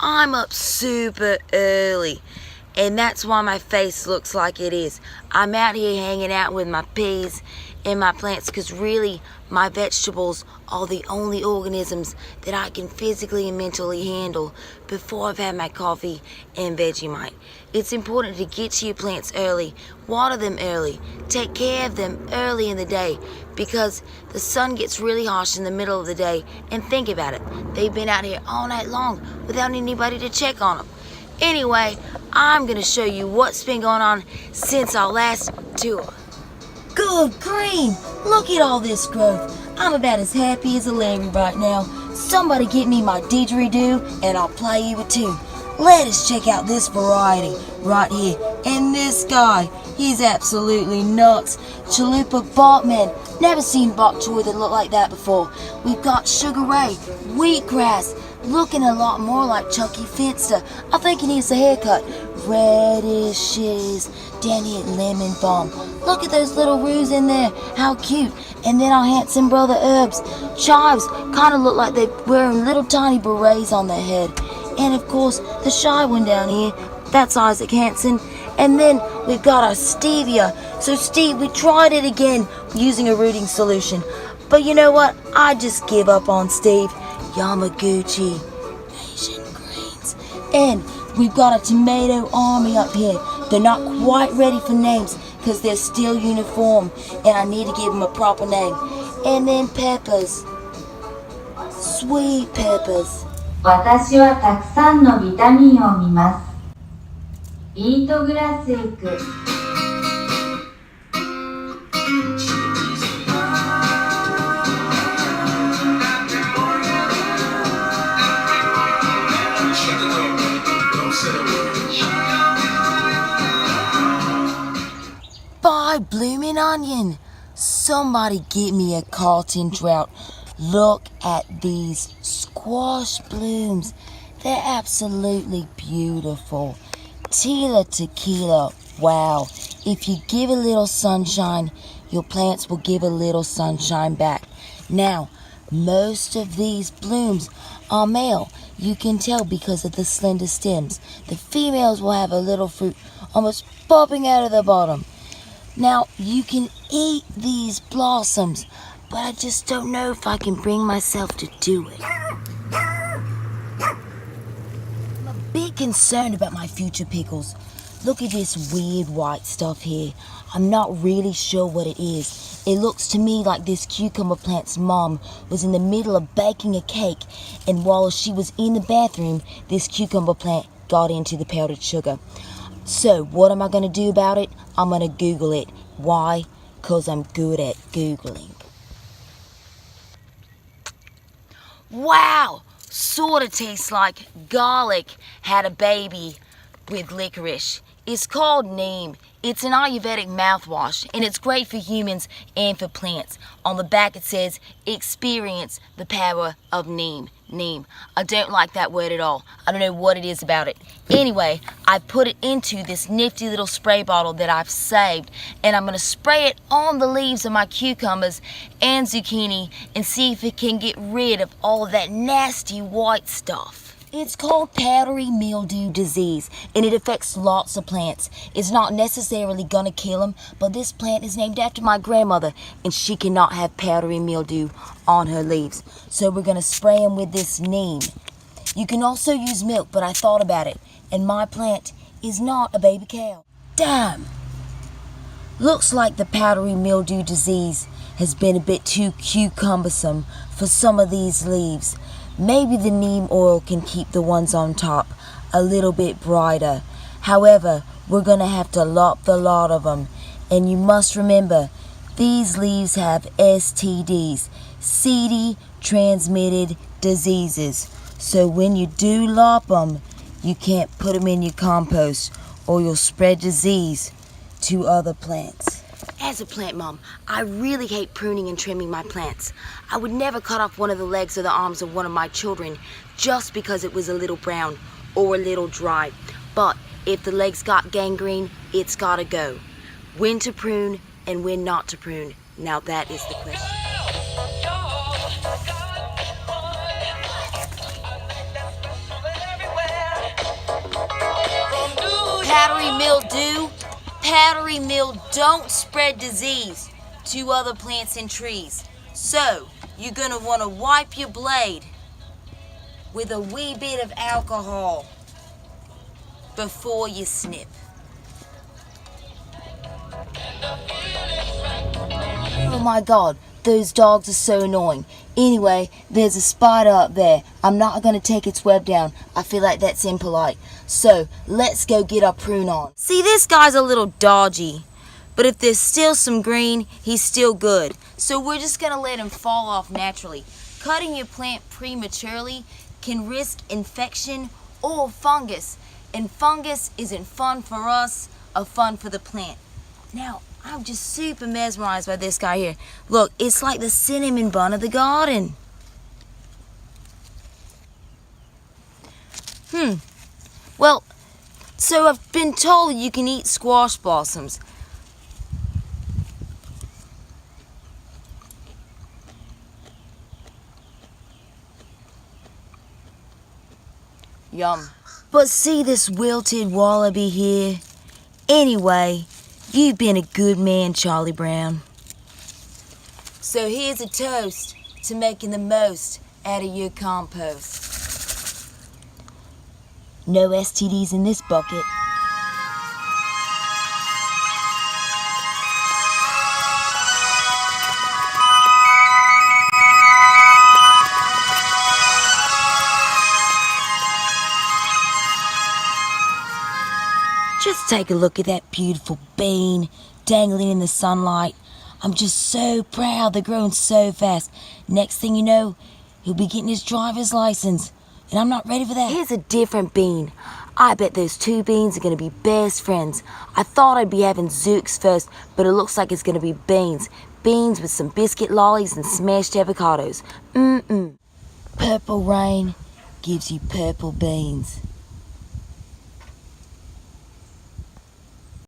I'm up super early, and that's why my face looks like it is. I'm out here hanging out with my peas and my plants because really my vegetables are the only organisms that I can physically and mentally handle before I've had my coffee and Vegemite. It's important to get to your plants early, water them early, take care of them early in the day because the sun gets really harsh in the middle of the day, and think about it, they've been out here all night long without anybody to check on them. Anyway, I'm gonna show you what's been going on since our last tour. Good green! Look at all this growth. I'm about as happy as a Larry right now. Somebody get me my didgeridoo and I'll play you a tune. Let us check out this variety right here. And this guy, he's absolutely nuts. Chalupa Botman. Never seen bok choy that looked like that before. We've got Sugar Ray, wheatgrass, looking a lot more like Chucky Finster. I think he needs a haircut. Radishes, down here at Lemon Balm. Look at those little roos in there. How cute. And then our handsome brother herbs. Chives kind of look like they're wearing little tiny berets on their head. And of course, the shy one down here, that's Isaac Hansen. And then we've got our stevia. So Steve, we tried it again using a rooting solution. But you know what? I just give up on Steve. Yamaguchi, Asian greens. And we've got a tomato army up here. They're not quite ready for names because they're still uniform. And I need to give them a proper name. And then peppers. Sweet peppers. 私はたくさんのビタミンを見ます。ビートグラスエッグ。By bloomin' onion! Somebody get me a Carlton drought. Look at these squash blooms. They're absolutely beautiful. Tila tequila. Wow. If you give a little sunshine, your plants will give a little sunshine back. Now, most of these blooms are male. You can tell because of the slender stems. The females will have a little fruit almost popping out of the bottom. Now, you can eat these blossoms, but I just don't know if I can bring myself to do it. I'm a bit concerned about my future pickles. Look at this weird white stuff here. I'm not really sure what it is. It looks to me like this cucumber plant's mom was in the middle of baking a cake, and while she was in the bathroom, this cucumber plant got into the powdered sugar. So, what am I going to do about it? I'm going to Google it. Why? Because I'm good at Googling. Wow! Sort of tastes like garlic had a baby with licorice. It's called neem. It's an Ayurvedic mouthwash, and it's great for humans and for plants. On the back it says, experience the power of neem. Neem. I don't like that word at all. I don't know what it is about it. Anyway, I put it into this nifty little spray bottle that I've saved, and I'm going to spray it on the leaves of my cucumbers and zucchini and see if it can get rid of all of that nasty white stuff. It's called powdery mildew disease, and it affects lots of plants. It's not necessarily gonna kill them, but this plant is named after my grandmother, and she cannot have powdery mildew on her leaves. So we're gonna spray them with this neem. You can also use milk, but I thought about it, and my plant is not a baby cow. Damn! Looks like the powdery mildew disease has been a bit too cucumbersome for some of these leaves. Maybe the neem oil can keep the ones on top a little bit brighter. However, we're going to have to lop the lot of them. And you must remember, these leaves have STDs, seedy transmitted diseases. So when you do lop them, you can't put them in your compost or you'll spread disease to other plants. As a plant mom, I really hate pruning and trimming my plants. I would never cut off one of the legs or the arms of one of my children just because it was a little brown or a little dry. But if the legs got gangrene, it's gotta go. When to prune and when not to prune, now that is the question. powdery mildew. Powdery mildew don't spread disease to other plants and trees. So, you're going to want to wipe your blade with a wee bit of alcohol before you snip. Oh my God, those dogs are so annoying. Anyway, there's a spider up there. I'm not going to take its web down. I feel like that's impolite. So, let's go get our prune on. See, this guy's a little dodgy. But if there's still some green, he's still good. So we're just going to let him fall off naturally. Cutting your plant prematurely can risk infection or fungus. And fungus isn't fun for us or fun for the plant. Now, I'm just super mesmerized by this guy here. Look, it's like the cinnamon bun of the garden. Well, so I've been told you can eat squash blossoms. Yum. But see this wilted wallaby here? Anyway, you've been a good man, Charlie Brown. So here's a toast to making the most out of your compost. No STDs in this bucket. Just take a look at that beautiful bean dangling in the sunlight. I'm just so proud they're growing so fast. Next thing you know, he'll be getting his driver's license. And I'm not ready for that. Here's a different bean. I bet those two beans are going to be best friends. I thought I'd be having Zooks first, but it looks like it's going to be beans. Beans with some biscuit lollies and smashed avocados. Purple rain gives you purple beans.